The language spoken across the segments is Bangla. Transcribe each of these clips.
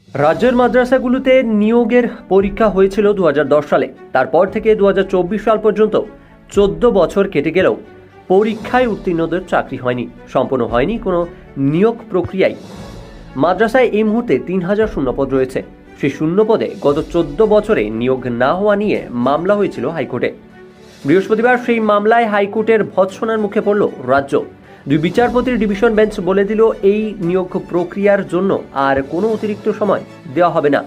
রাজ্যের মাদ্রাসাগুলোতে নিয়োগের পরীক্ষা হয়েছিল 2010 সালে। তারপর থেকে 2024 সাল পর্যন্ত 14 বছর কেটে গেলেও পরীক্ষায় উত্তীর্ণদের চাকরি হয়নি, সম্পন্ন হয়নি কোনো নিয়োগ প্রক্রিয়াই। মাদ্রাসায় এই মুহূর্তে 3000 শূন্যপদ রয়েছে। সেই শূন্যপদে গত 14 বছরে নিয়োগ না হওয়া নিয়ে মামলা হয়েছিল হাইকোর্টে। বৃহস্পতিবার সেই মামলায় হাইকোর্টের ভৎসনার মুখে পড়ল রাজ্য। দুই বিচারপতির ডিভিশন বেঞ্চ বলে দিল, এই নিয়োগ প্রক্রিয়ার জন্য আর কোনো অতিরিক্ত সময় দেওয়া হবে না।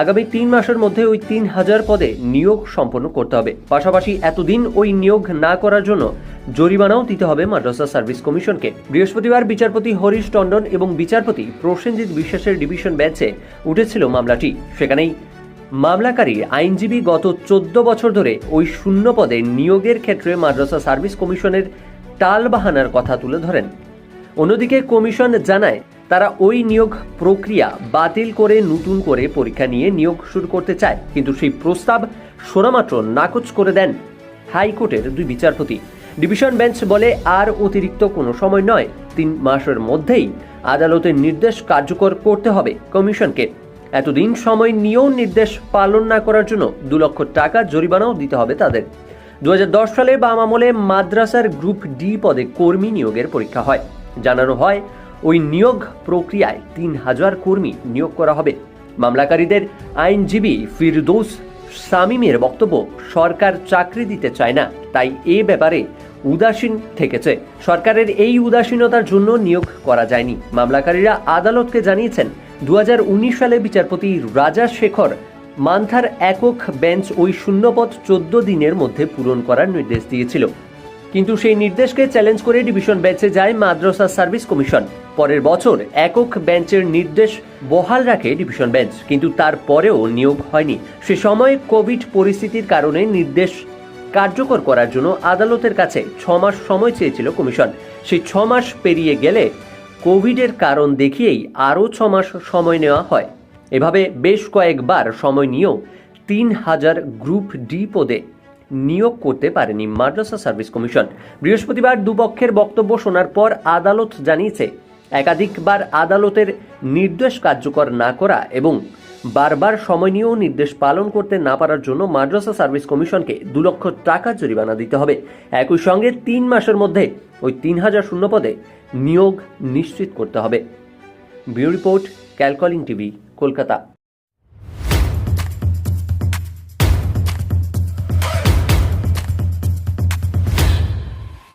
আগামী 3 মাসের মধ্যে ওই 3000 পদে নিয়োগ সম্পন্ন করতে হবে। পাশাপাশি এতদিন ওই নিয়োগ না করার জন্য জরিমানাও দিতে হবে মাদ্রাসা সার্ভিস কমিশনকে। বৃহস্পতিবার বিচারপতি হরিশ টন্ডন এবং বিচারপতি প্রসেনজিৎ বিশ্বাসের ডিভিশন বেঞ্চে উঠেছিল মামলাটি। সেখানেই মামলাকারী আইনজীবী গত 14 বছর ধরে ওই শূন্য পদে নিয়োগের ক্ষেত্রে মাদ্রাসা সার্ভিস কমিশনের টালবাহানার কথা তুলে ধরেন। অন্যদিকে কমিশন জানায়, তারা ওই নিয়োগ প্রক্রিয়া বাতিল করে নতুন করে পরীক্ষা নিয়ে নিয়োগ শুরু করতে চায়, কিন্তু সেই প্রস্তাব শোনামাত্র নাকচ করে দেন হাইকোর্টের দুই বিচারপতি। ডিভিশন বেঞ্চ বলে, আর অতিরিক্ত কোনো সময় নয়, 3 মাসের মধ্যেই আদালতের নির্দেশ কার্যকর করতে হবে কমিশনকে। এতদিন সময় নিয়েও নির্দেশ পালন না করার জন্য 2 লক্ষ টাকা জরিমানাও দিতে হবে তাদের। 2010 সালে বাম আমলে মাদ্রাসার গ্রুপ ডি পদে কর্মী নিয়োগের পরীক্ষা হয়। জানানো হয়, ওই নিয়োগ প্রক্রিয়ায় 3000 কর্মী নিয়োগ করা হবে। মামলাকারীদের আইনজীবী ফিরদৌস শামীমের বক্তব্য, সরকার চাকরি দিতে চায় না, তাই এ ব্যাপারে উদাসীন থেকেছে। সরকারের এই উদাসীনতার জন্য নিয়োগ করা যায়নি। মামলাকারীরা আদালতকে জানিয়েছেন, 2019 সালে বিচারপতি রাজা শেখর মান্থার একক বেঞ্চ ওই শূন্যপদ 14 দিনের মধ্যে পূরণ করার নির্দেশ দিয়েছিল। কিন্তু সেই নির্দেশকে চ্যালেঞ্জ করে ডিভিশন বেঞ্চে যায় মাদ্রাসা সার্ভিস কমিশন। পরের বছর একক বেঞ্চের নির্দেশ বহাল রাখে ডিভিশন বেঞ্চ, কিন্তু তারপরেও নিয়োগ হয়নি। সে সময় কোভিড পরিস্থিতির কারণে নির্দেশ কার্যকর করার জন্য আদালতের কাছে 6 মাস সময় চেয়েছিল কমিশন। সেই 6 মাস পেরিয়ে গেলে কোভিডের কারণ দেখিয়েই আরও 6 মাস সময় নেওয়া হয়। এভাবে বেশ কয়েকবার সময় নিয়েও 3000 গ্রুপ ডি পদে নিয়োগ করতে পারেনি মাদ্রাসা সার্ভিস কমিশন। বৃহস্পতিবার দুপক্ষের বক্তব্য শোনার পর আদালত জানিয়েছে, একাধিকবার আদালতের নির্দেশ কার্যকর না করা এবং বারবার সময় নিয়েও নির্দেশ পালন করতে না পারার জন্য মাদ্রাসা সার্ভিস কমিশনকে 2 লক্ষ টাকা জরিমানা দিতে হবে। একই সঙ্গে 3 মাসের মধ্যে ওই 3000 শূন্য পদে নিয়োগ নিশ্চিত করতে হবে। ব্যুরো রিপোর্ট, ক্যালকলিং টিভি, কলকাতা।